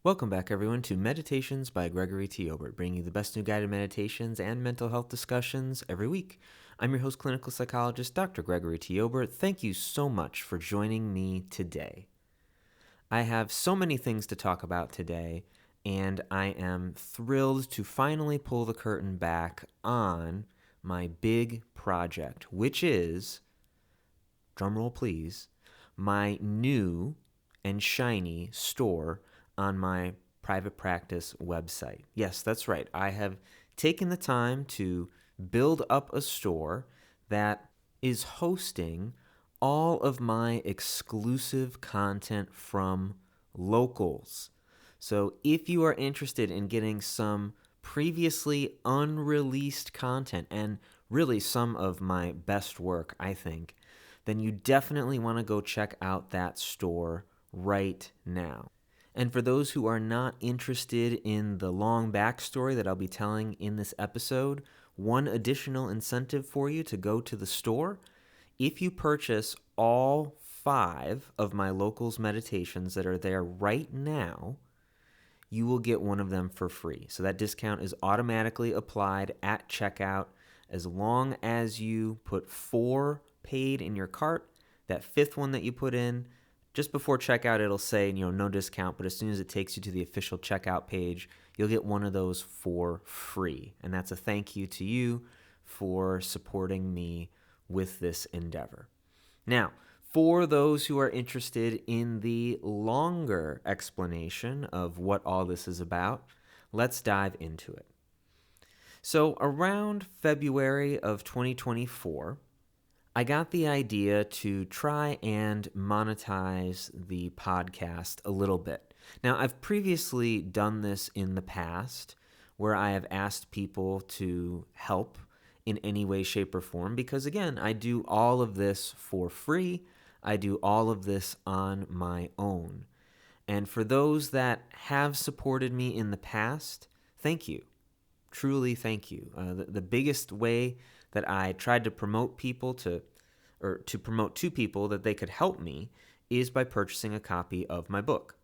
Welcome back, everyone, to Meditations by Gregory T. Obert, bringing you the best new guided meditations and mental health discussions every week. I'm your host, clinical psychologist, Dr. Gregory T. Obert. Thank you so much for joining me today. I have so many things to talk about today, and I am thrilled to finally pull the curtain back on my big project, which is, drumroll please, my new and shiny store on my private practice website. Yes, that's right. I have taken the time to build up a store that is hosting all of my exclusive content from locals. So if you are interested in getting some previously unreleased content and really some of my best work, I think, then you definitely want to go check out that store right now. And for those who are not interested in the long backstory that I'll be telling in this episode, one additional incentive for you to go to the store: if you purchase all 5 of my locals meditations that are there right now, you will get one of them for free. So that discount is automatically applied at checkout as long as you put 4 paid in your cart. That 5th one that you put in, just before checkout, it'll say, no discount, but as soon as it takes you to the official checkout page, you'll get one of those for free. And that's a thank you to you for supporting me with this endeavor. Now, for those who are interested in the longer explanation of what all this is about, let's dive into it. So around February of 2024, I got the idea to try and monetize the podcast a little bit. Now, I've previously done this in the past where I have asked people to help in any way, shape, or form because, again, I do all of this for free. I do all of this on my own. And for those that have supported me in the past, thank you. Truly, thank you. The biggest way that I tried to promote people to promote to people that they could help me is by purchasing a copy of my book.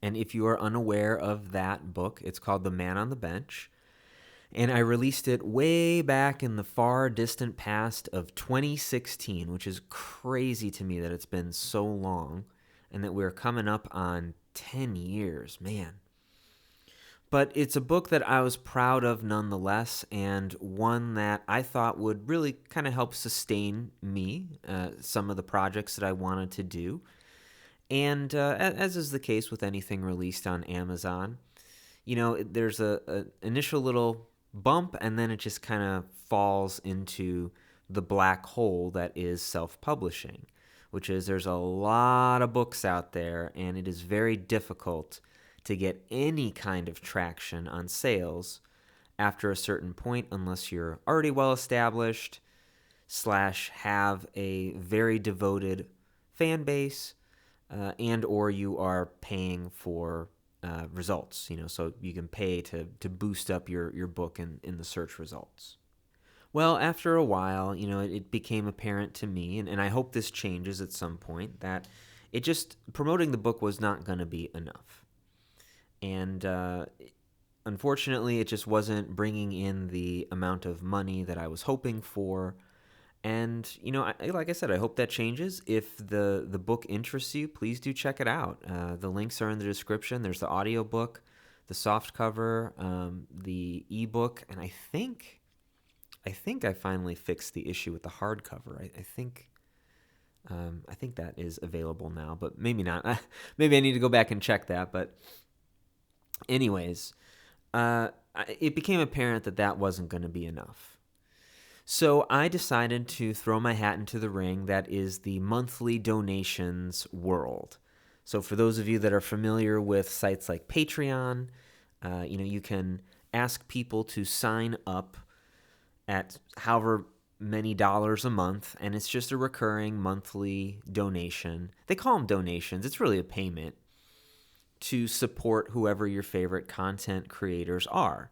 And if you are unaware of that book, it's called The Man on the Bench. And I released it way back in the far distant past of 2016, which is crazy to me that it's been so long and that we're coming up on 10 years, man. But it's a book that I was proud of nonetheless, and one that I thought would really kind of help sustain me, some of the projects that I wanted to do. And as is the case with anything released on Amazon, there's a initial little bump, and then it just kind of falls into the black hole that is self-publishing, which is there's a lot of books out there, and it is very difficult to get any kind of traction on sales after a certain point unless you're already well established / have a very devoted fan base and or you are paying for results, so you can pay to boost up your book in the search results. Well, after a while, it became apparent to me, and I hope this changes at some point, that promoting the book was not going to be enough. And unfortunately, it just wasn't bringing in the amount of money that I was hoping for. And, like I said, I hope that changes. If the book interests you, please do check it out. The links are in the description. There's the audiobook, the softcover, the ebook, and I think I finally fixed the issue with the hardcover. I think that is available now, but maybe not. Maybe I need to go back and check that, but anyways, it became apparent that wasn't going to be enough. So I decided to throw my hat into the ring that is the monthly donations world. So for those of you that are familiar with sites like Patreon, you can ask people to sign up at however many dollars a month, and it's just a recurring monthly donation. They call them donations. It's really a payment to support whoever your favorite content creators are.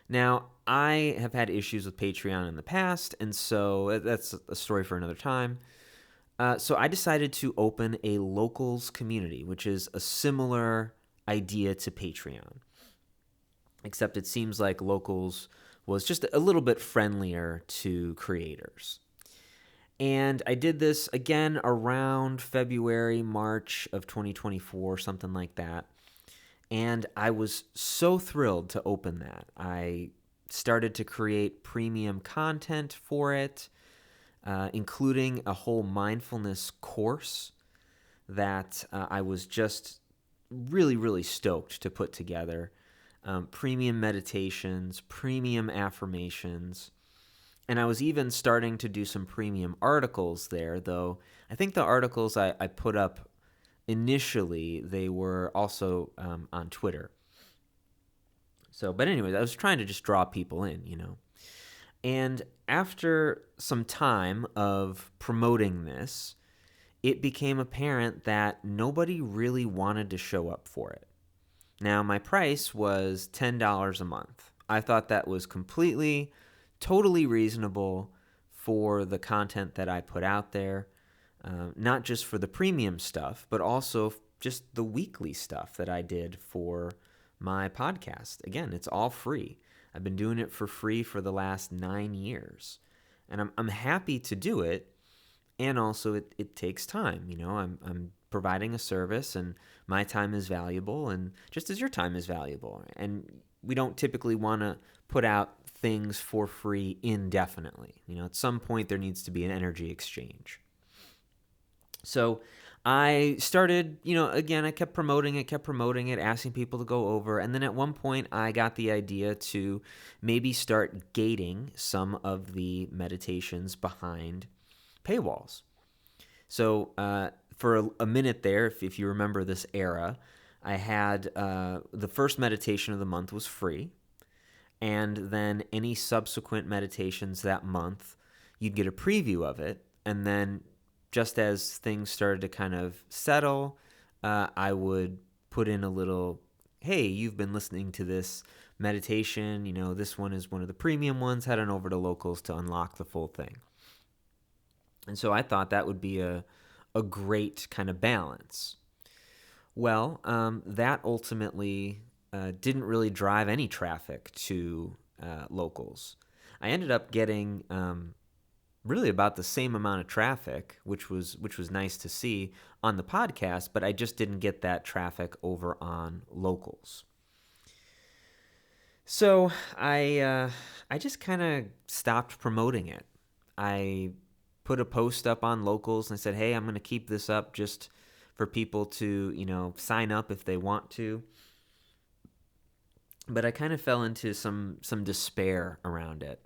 Now, I have had issues with Patreon in the past, and so that's a story for another time. So I decided to open a locals community, which is a similar idea to Patreon. Except it seems like Locals was just a little bit friendlier to creators. And I did this again around February, March of 2024, something like that. And I was so thrilled to open that. I started to create premium content for it, including a whole mindfulness course that I was just really, really stoked to put together. Premium meditations, premium affirmations, and I was even starting to do some premium articles there, though I think the articles I put up initially, they were also on Twitter. So, but anyways, I was trying to just draw people in. And after some time of promoting this, it became apparent that nobody really wanted to show up for it. Now, my price was $10 a month. I thought that was totally reasonable for the content that I put out there, not just for the premium stuff, but also just the weekly stuff that I did for my podcast. Again, it's all free. I've been doing it for free for the last 9 years, and I'm happy to do it. And also, it takes time. I'm providing a service, and my time is valuable, and just as your time is valuable. And we don't typically want to put out things for free indefinitely. At some point, there needs to be an energy exchange. So I started, again, I kept promoting it, asking people to go over. And then at one point, I got the idea to maybe start gating some of the meditations behind paywalls. So for a minute there, if you remember this era, I had the first meditation of the month was free. And then any subsequent meditations that month, you'd get a preview of it. And then just as things started to kind of settle, I would put in a little, hey, you've been listening to this meditation. This one is one of the premium ones. Head on over to Locals to unlock the full thing. And so I thought that would be a great kind of balance. Well, that ultimately didn't really drive any traffic to Locals. I ended up getting really about the same amount of traffic, which was nice to see on the podcast, but I just didn't get that traffic over on Locals. So I just kind of stopped promoting it. I put a post up on Locals and I said, hey, I'm going to keep this up just for people to, sign up if they want to. But I kind of fell into some despair around it.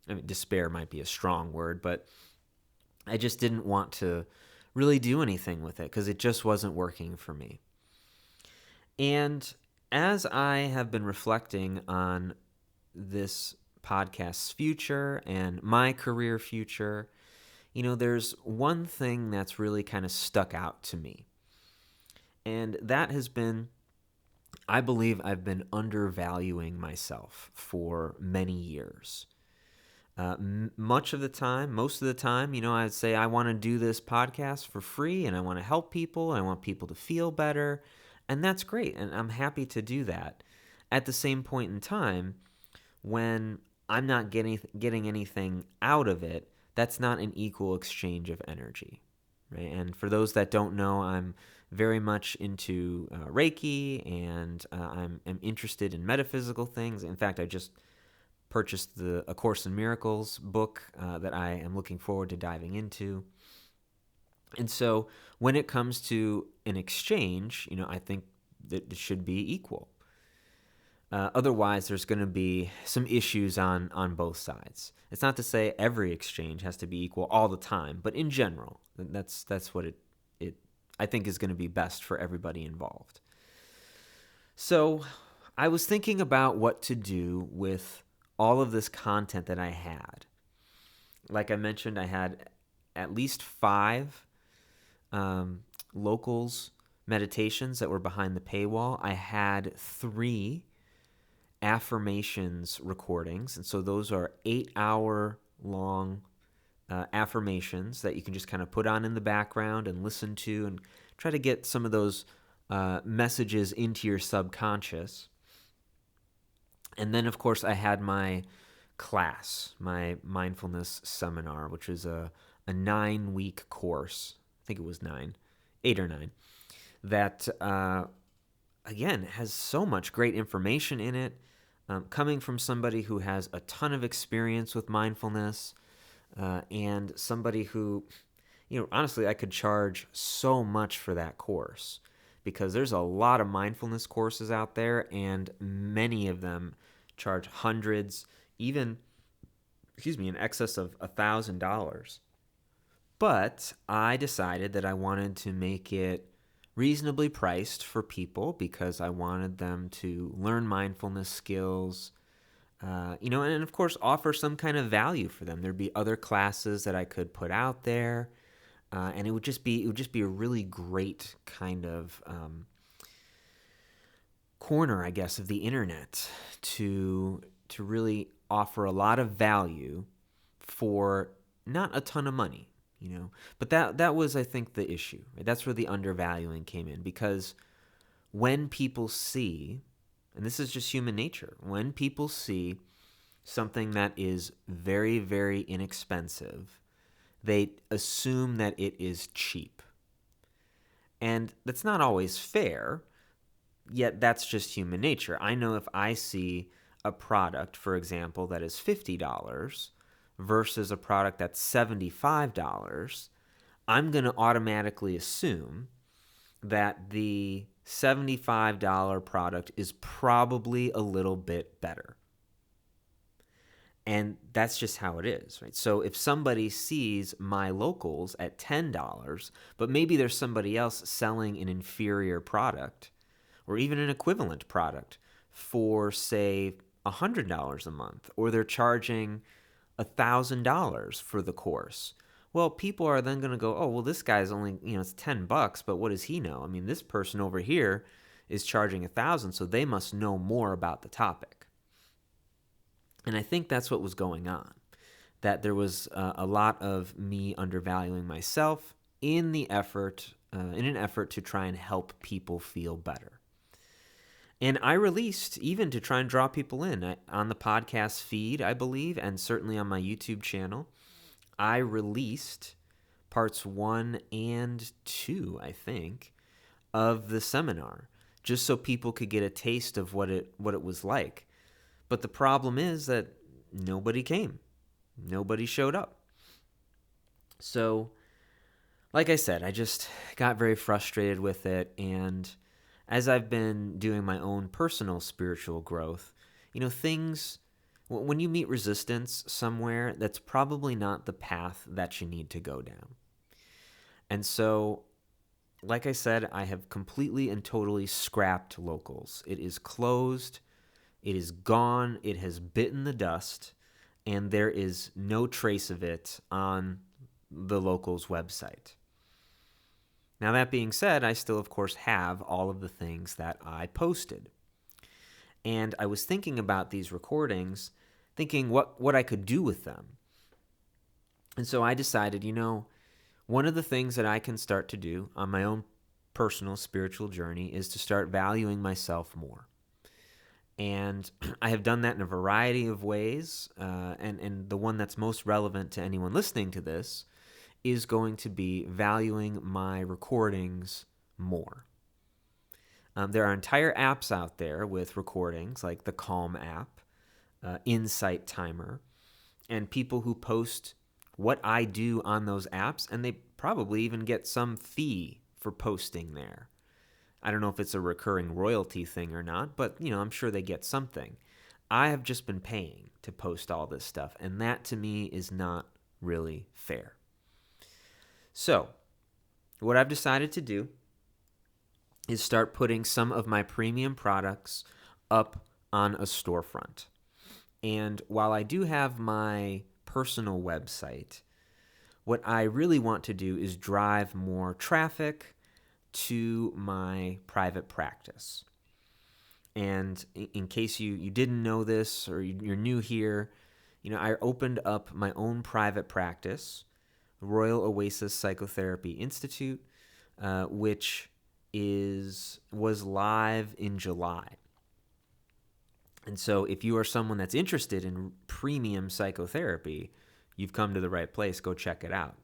I mean, despair might be a strong word, but I just didn't want to really do anything with it because it just wasn't working for me. And as I have been reflecting on this podcast's future and my career future, there's one thing that's really kind of stuck out to me. And that has been, I believe I've been undervaluing myself for many years. Most of the time, I'd say I want to do this podcast for free and I want to help people and I want people to feel better. And that's great. And I'm happy to do that. At the same point in time, when I'm not getting anything out of it, that's not an equal exchange of energy, right? And for those that don't know, I'm very much into Reiki, and I'm interested in metaphysical things. In fact, I just purchased the A Course in Miracles book that I am looking forward to diving into. And so when it comes to an exchange, I think that it should be equal. Otherwise, there's going to be some issues on both sides. It's not to say every exchange has to be equal all the time, but in general, that's what it I think is going to be best for everybody involved. So I was thinking about what to do with all of this content that I had. Like I mentioned, I had at least 5 Locals meditations that were behind the paywall. I had 3 affirmations recordings, and so those are 8-hour long affirmations that you can just kind of put on in the background and listen to and try to get some of those messages into your subconscious. And then, of course, I had my class, my mindfulness seminar, which was a 9-week course. I think it was 8 or 9, that, again, has so much great information in it, coming from somebody who has a ton of experience with mindfulness, and somebody who, honestly, I could charge so much for that course, because there's a lot of mindfulness courses out there, and many of them charge hundreds, even, in excess of $1,000. But I decided that I wanted to make it reasonably priced for people, because I wanted them to learn mindfulness skills, and of course offer some kind of value for them. There'd be other classes that I could put out there, and it would just be a really great kind of corner, I guess, of the internet to really offer a lot of value for not a ton of money. But that was, I think, the issue. Right? That's where the undervaluing came in, because when people see, and this is just human nature, when people see something that is very, very inexpensive, they assume that it is cheap. And that's not always fair, yet that's just human nature. I know if I see a product, for example, that is $50 versus a product that's $75, I'm going to automatically assume that the $75 product is probably a little bit better. And that's just how it is, right? So if somebody sees my locals at $10, but maybe there's somebody else selling an inferior product or even an equivalent product for, say, $100 a month, or they're charging $1,000 for the course. Well, people are then going to go, oh, well, this guy's only, it's $10, but what does he know? I mean, this person over here is charging $1,000, so they must know more about the topic. And I think that's what was going on, that there was a lot of me undervaluing myself in an effort to try and help people feel better. And I released, even to try and draw people in, on the podcast feed, I believe, and certainly on my YouTube channel, I released parts 1 and 2, I think, of the seminar, just so people could get a taste of what it was like. But the problem is that nobody came. Nobody showed up. So, like I said, I just got very frustrated with it, and as I've been doing my own personal spiritual growth, things, when you meet resistance somewhere, that's probably not the path that you need to go down. And so, like I said, I have completely and totally scrapped Locals. It is closed. It is gone. It has bitten the dust, and there is no trace of it on the Locals website. Now, that being said, I still, of course, have all of the things that I posted. And I was thinking about these recordings, thinking what I could do with them. And so I decided, one of the things that I can start to do on my own personal spiritual journey is to start valuing myself more. And I have done that in a variety of ways, and the one that's most relevant to anyone listening to this is going to be valuing my recordings more. There are entire apps out there with recordings, like the Calm app, Insight Timer, and people who post what I do on those apps, and they probably even get some fee for posting there. I don't know if it's a recurring royalty thing or not, but, I'm sure they get something. I have just been paying to post all this stuff, and that to me is not really fair. So, what I've decided to do is start putting some of my premium products up on a storefront. And while I do have my personal website, what I really want to do is drive more traffic to my private practice. And in case you didn't know this, or you're new here, I opened up my own private practice, Royal Oasis Psychotherapy Institute, which was live in July. And so if you are someone that's interested in premium psychotherapy, you've come to the right place. Go check it out.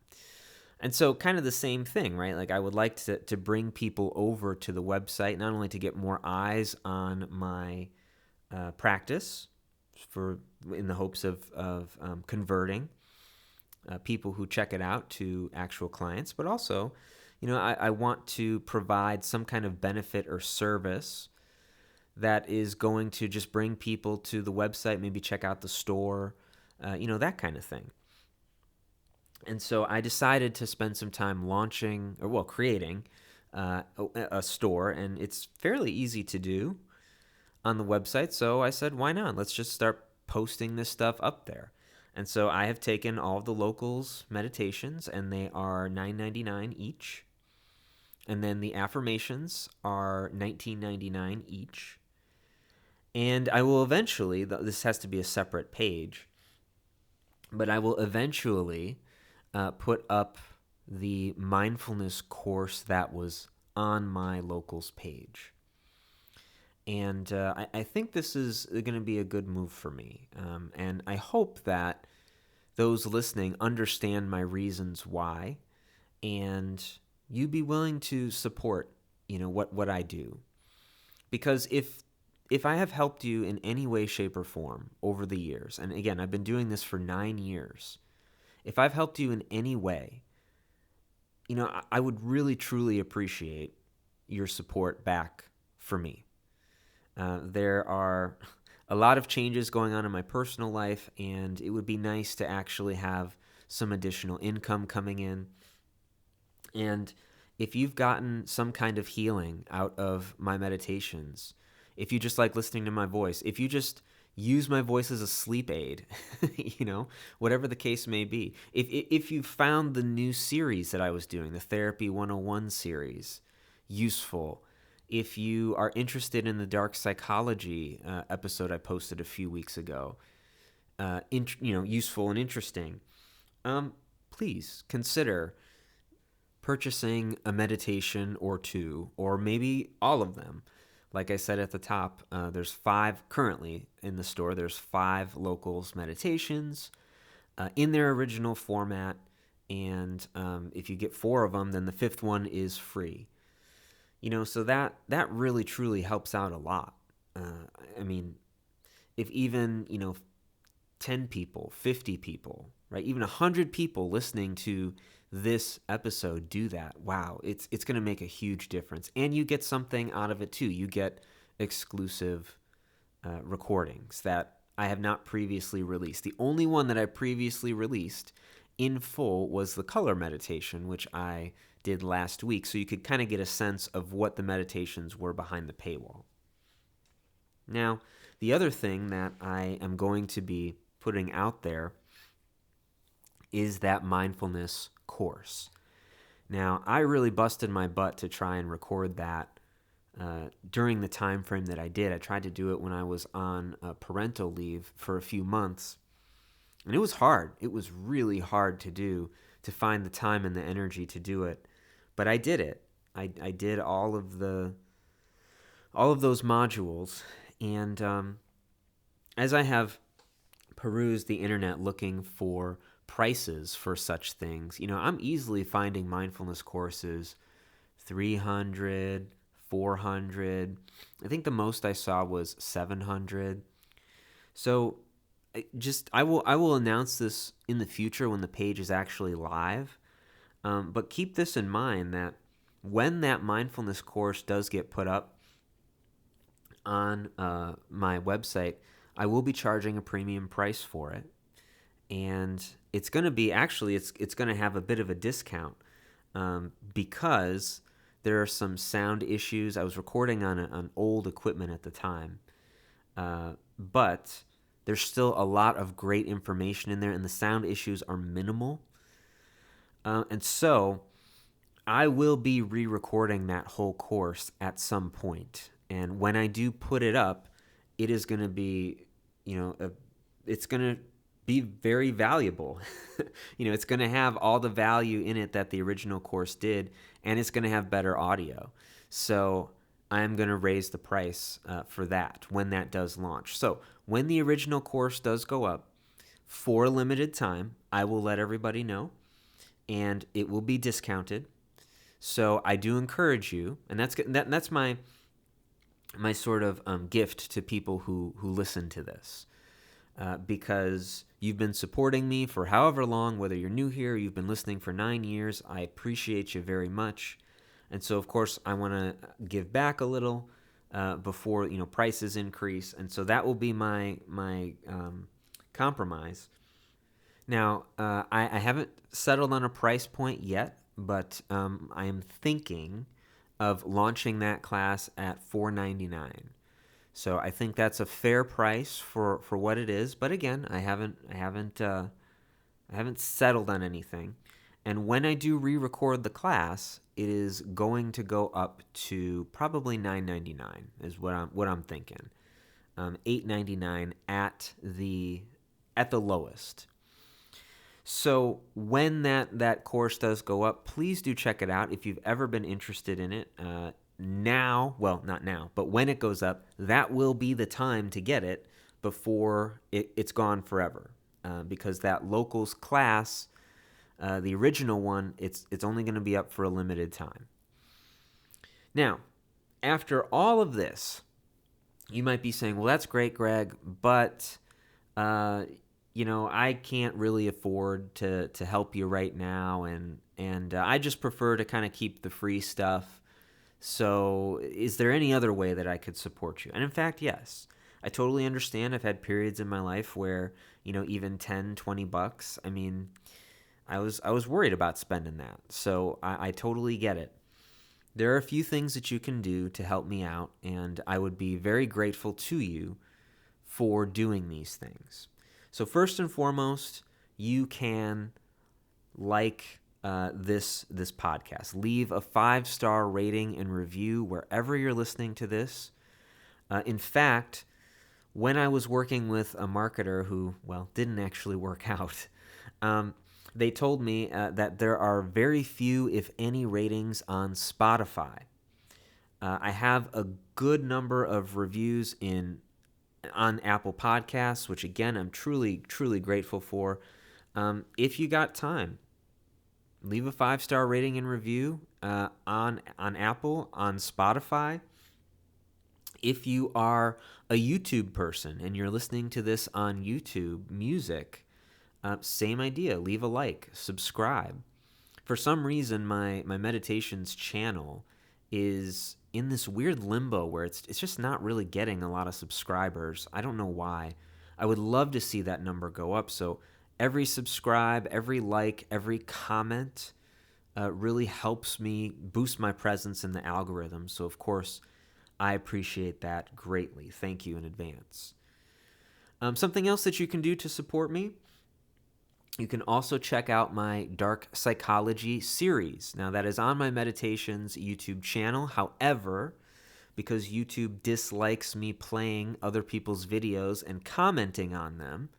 And so kind of the same thing, right? Like I would like to bring people over to the website, not only to get more eyes on my practice in the hopes of converting people who check it out to actual clients, but also, I want to provide some kind of benefit or service that is going to just bring people to the website, maybe check out the store, that kind of thing. And so I decided to spend some time creating a store, and it's fairly easy to do on the website. So I said, why not? Let's just start posting this stuff up there. And so I have taken all of the locals' meditations, and they are $9.99 each. And then the affirmations are $19.99 each. And I will eventually, this has to be a separate page, but I will eventually put up the mindfulness course that was on my locals page. And I think this is going to be a good move for me. And I hope that those listening understand my reasons why, and you be willing to support, what I do. Because if I have helped you in any way, shape, or form over the years, and again, I've been doing this for 9 years, if I've helped you in any way, I would really, truly appreciate your support back for me. There are a lot of changes going on in my personal life, and it would be nice to actually have some additional income coming in. And if you've gotten some kind of healing out of my meditations, if you just like listening to my voice, if you just use my voice as a sleep aid, whatever the case may be, if you found the new series that I was doing, the Therapy 101 series, useful, if you are interested in the dark psychology episode I posted a few weeks ago, useful and interesting, please consider purchasing a meditation or two, or maybe all of them. Like I said at the top, there's 5 currently in the store. There's 5 locals meditations in their original format, and if you get 4 of them, then the 5th one is free. So that really truly helps out a lot. If even 10 people, 50 people, right, even 100 people listening to this episode do that, wow, it's going to make a huge difference. And you get something out of it too. You get exclusive recordings that I have not previously released. The only one that I previously released in full was the color meditation, which I did last week, so you could kind of get a sense of what the meditations were behind the paywall. Now, the other thing that I am going to be putting out there is that mindfulness course. Now, I really busted my butt to try and record that during the time frame that I did. I tried to do it when I was on parental leave for a few months, and it was hard. It was really hard to do, to find the time and the energy to do it. But I did it. I did all of those modules, and as I have perused the internet looking for prices for such things, I'm easily finding mindfulness courses, 300, 400. I think the most I saw was 700. So I will announce this in the future when the page is actually live. But keep this in mind, that when that mindfulness course does get put up on my website, I will be charging a premium price for it. And it's going to be, it's going to have a bit of a discount because there are some sound issues. I was recording on old equipment at the time, but there's still a lot of great information in there, and the sound issues are minimal. And so I will be re-recording that whole course at some point. And when I do put it up, it is going to be, it's going to be very valuable. It's going to have all the value in it that the original course did, and it's going to have better audio. So I'm going to raise the price for that when that does launch. So when the original course does go up for a limited time, I will let everybody know, and it will be discounted. So I do encourage you, and that's my sort of gift to people who listen to this, because you've been supporting me for however long, whether you're new here, you've been listening for 9 years. I appreciate you very much. And so, of course, I want to give back a little before prices increase, and so that will be my compromise. Now, I haven't settled on a price point yet, but I am thinking of launching that class at $4.99. So I think that's a fair price for what it is. But again, I haven't settled on anything. And when I do re-record the class, it is going to go up to probably $9.99 is what I'm thinking. $8.99 at the lowest. So when that course does go up, please do check it out if you've ever been interested in it. Now, well, not now, but when it goes up, that will be the time to get it before it's gone forever. Because that locals class, the original one, it's only going to be up for a limited time. Now, after all of this, you might be saying, well, that's great, Greg, but I can't really afford to help you right now, and I just prefer to kind of keep the free stuff. So is there any other way that I could support you? And in fact, yes. I totally understand. I've had periods in my life where, even $10, $20, I mean, I was worried about spending that. So I totally get it. There are a few things that you can do to help me out, and I would be very grateful to you for doing these things. So first and foremost, you can like this podcast. Leave a 5-star rating and review wherever you're listening to this. In fact, when I was working with a marketer who, well, didn't actually work out, they told me that there are very few, if any, ratings on Spotify. I have a good number of reviews on Apple Podcasts, which again, I'm truly, truly grateful for. If you got time, leave a 5-star rating and review on Apple, on Spotify. If you are a YouTube person and you're listening to this on YouTube Music, same idea. Leave a like, subscribe. For some reason, my meditations channel is in this weird limbo where it's just not really getting a lot of subscribers. I don't know why. I would love to see that number go up. So every subscribe, every like, every comment really helps me boost my presence in the algorithm. So of course, I appreciate that greatly. Thank you in advance. Something else that you can do to support me, you can also check out my Dark Psychology series. Now, that is on my Meditations YouTube channel. However, because YouTube dislikes me playing other people's videos and commenting on them,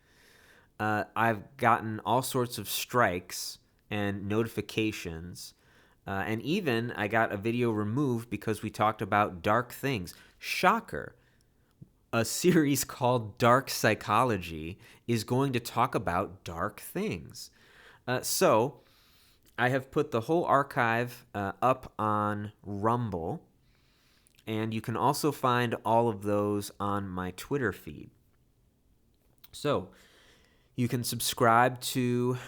I've gotten all sorts of strikes and notifications. And even I got a video removed because we talked about dark things. Shocker. A series called Dark Psychology is going to talk about dark things. So I have put the whole archive up on Rumble, and you can also find all of those on my Twitter feed. So you can subscribe to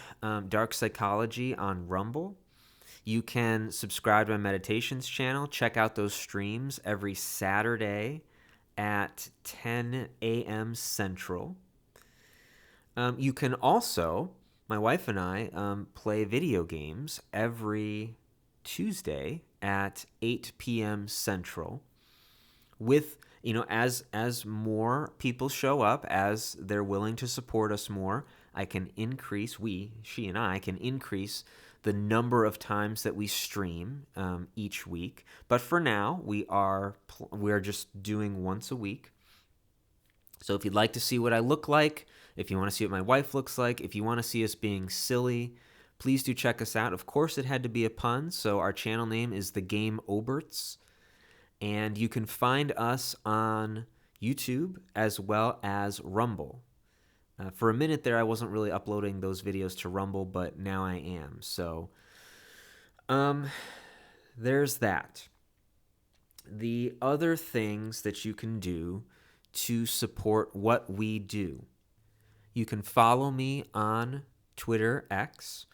Dark Psychology on Rumble. You can subscribe to my Meditations channel. Check out those streams every Saturday at 10 a.m. Central. You can also, my wife and I, play video games every Tuesday at 8 p.m. Central. With, as more people show up, as they're willing to support us more, I can increase, she and I can increase the number of times that we stream each week. But for now, we are just doing once a week. So if you'd like to see what I look like, if you want to see what my wife looks like, if you want to see us being silly, please do check us out. Of course, it had to be a pun, so our channel name is The Game Oberts. And you can find us on YouTube as well as Rumble. For a minute there, I wasn't really uploading those videos to Rumble, but now I am. So there's that. The other things that you can do to support what we do. You can follow me on Twitter, X.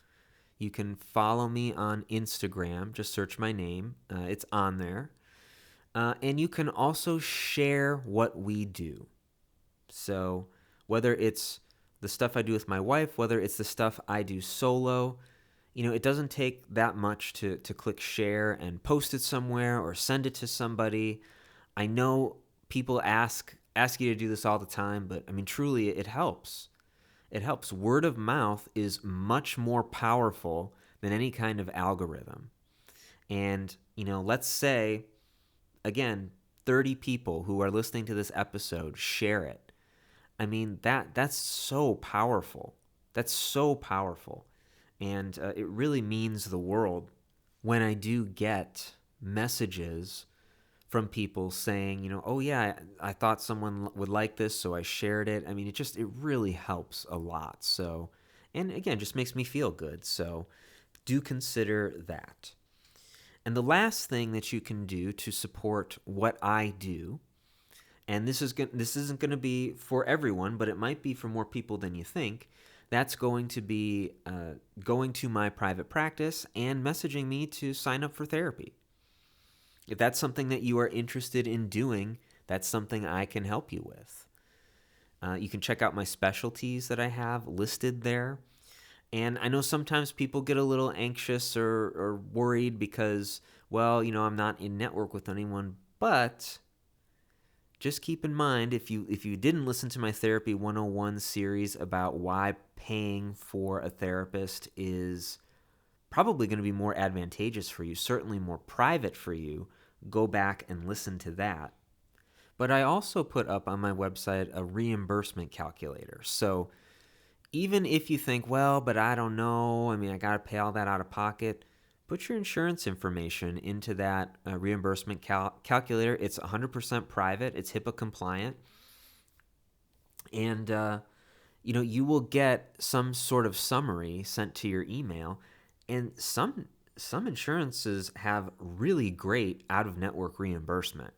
You can follow me on Instagram. Just search my name. It's on there. And you can also share what we do. So whether it's the stuff I do with my wife, whether it's the stuff I do solo, it doesn't take that much to click share and post it somewhere or send it to somebody. I know people ask you to do this all the time, but truly it helps. It helps. Word of mouth is much more powerful than any kind of algorithm. And, let's say, again, 30 people who are listening to this episode share it. That's so powerful. That's so powerful. And it really means the world when I do get messages from people saying, oh yeah, I thought someone would like this, so I shared it. It really helps a lot. So, and again, just makes me feel good. So do consider that. And the last thing that you can do to support what I do, and this isn't going to be for everyone, but it might be for more people than you think, that's going to be going to my private practice and messaging me to sign up for therapy. If that's something that you are interested in doing, that's something I can help you with. You can check out my specialties that I have listed there. And I know sometimes people get a little anxious or worried because, I'm not in network with anyone. But just keep in mind, if you didn't listen to my Therapy 101 series about why paying for a therapist is probably going to be more advantageous for you, certainly more private for you, go back and listen to that. But I also put up on my website a reimbursement calculator. So even if you think, but I don't know, I got to pay all that out of pocket, put your insurance information into that reimbursement calculator. It's 100% private. It's HIPAA compliant. And, you will get some sort of summary sent to your email. And some insurances have really great out-of-network reimbursement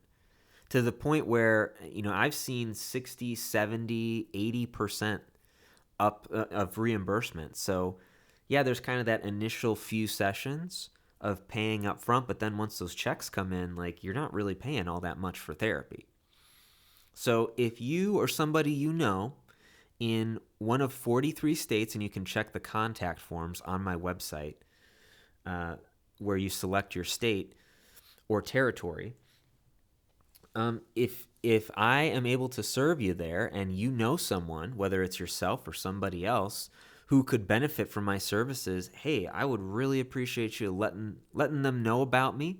to the point where, I've seen 60, 70, 80% up of reimbursement. So, yeah, there's kind of that initial few sessions of paying up front, but then once those checks come in, you're not really paying all that much for therapy. So if you or somebody in one of 43 states, and you can check the contact forms on my website where you select your state or territory, if I am able to serve you there and you know someone, whether it's yourself or somebody else, who could benefit from my services, hey, I would really appreciate you letting them know about me.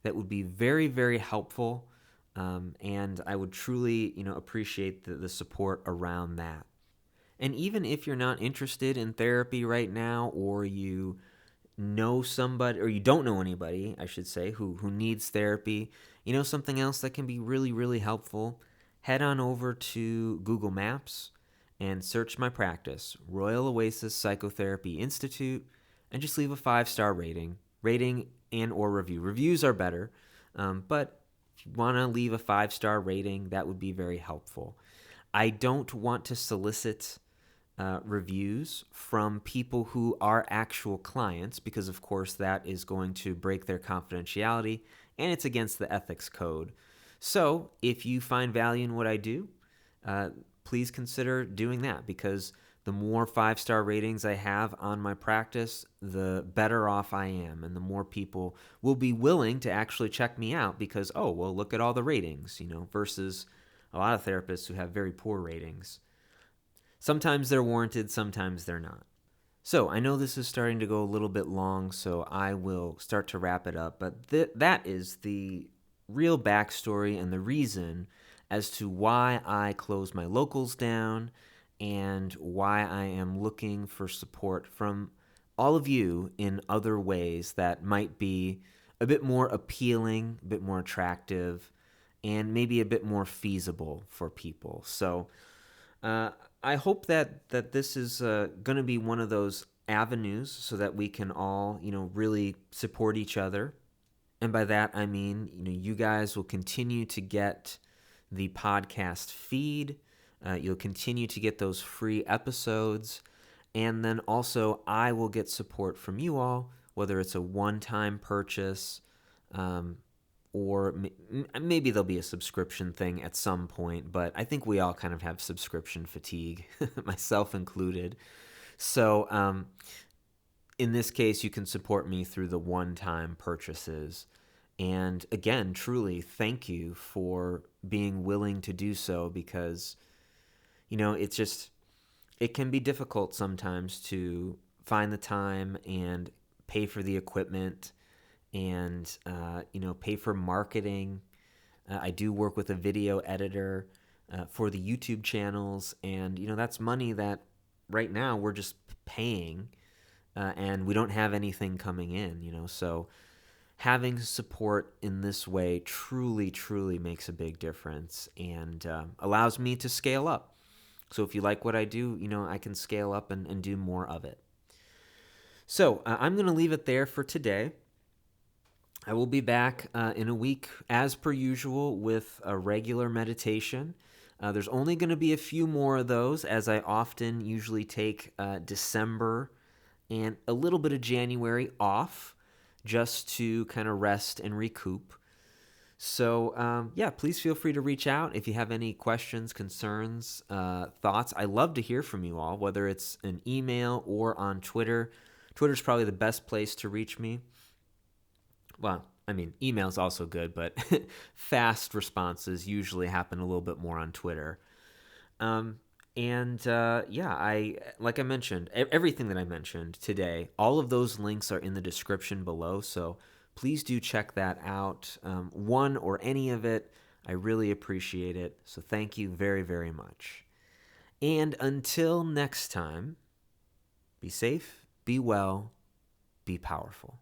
That would be very, very helpful, and I would truly, appreciate the support around that. And even if you're not interested in therapy right now, or you know somebody, or you don't know anybody, I should say, who needs therapy, something else that can be really, really helpful, head on over to Google Maps and search my practice, Royal Oasis Psychotherapy Institute, and just leave a 5-star rating and or review. Reviews are better, but if you want to leave a 5-star rating, that would be very helpful. I don't want to solicit reviews from people who are actual clients because, of course, that is going to break their confidentiality, and it's against the ethics code. So if you find value in what I do, please consider doing that, because the more 5-star ratings I have on my practice, the better off I am, and the more people will be willing to actually check me out because, look at all the ratings, versus a lot of therapists who have very poor ratings. Sometimes they're warranted, sometimes they're not. So I know this is starting to go a little bit long, so I will start to wrap it up, but that is the real backstory and the reason as to why I closed my locals down and why I am looking for support from all of you in other ways that might be a bit more appealing, a bit more attractive, and maybe a bit more feasible for people. So I hope that this is going to be one of those avenues so that we can all, really support each other. And by that, I mean, you guys will continue to get the podcast feed. You'll continue to get those free episodes. And then also, I will get support from you all, whether it's a one-time purchase or maybe there'll be a subscription thing at some point. But I think we all kind of have subscription fatigue, myself included. So in this case, you can support me through the one-time purchases. And again, truly, thank you for being willing to do so because, it can be difficult sometimes to find the time and pay for the equipment and, pay for marketing. I do work with a video editor for the YouTube channels. And, that's money that right now we're just paying and we don't have anything coming in, so having support in this way truly, truly makes a big difference and allows me to scale up. So if you like what I do, I can scale up and do more of it. So I'm going to leave it there for today. I will be back in a week, as per usual, with a regular meditation. There's only going to be a few more of those, as I often usually take December and a little bit of January off just to kind of rest and recoup. So, please feel free to reach out if you have any questions, concerns, thoughts. I love to hear from you all, whether it's an email or on Twitter. Twitter's probably the best place to reach me. Well, I mean, email is also good, but fast responses usually happen a little bit more on Twitter. Like I mentioned, everything that I mentioned today, all of those links are in the description below, so please do check that out. One or any of it, I really appreciate it, so thank you very, very much. And until next time, be safe, be well, be powerful.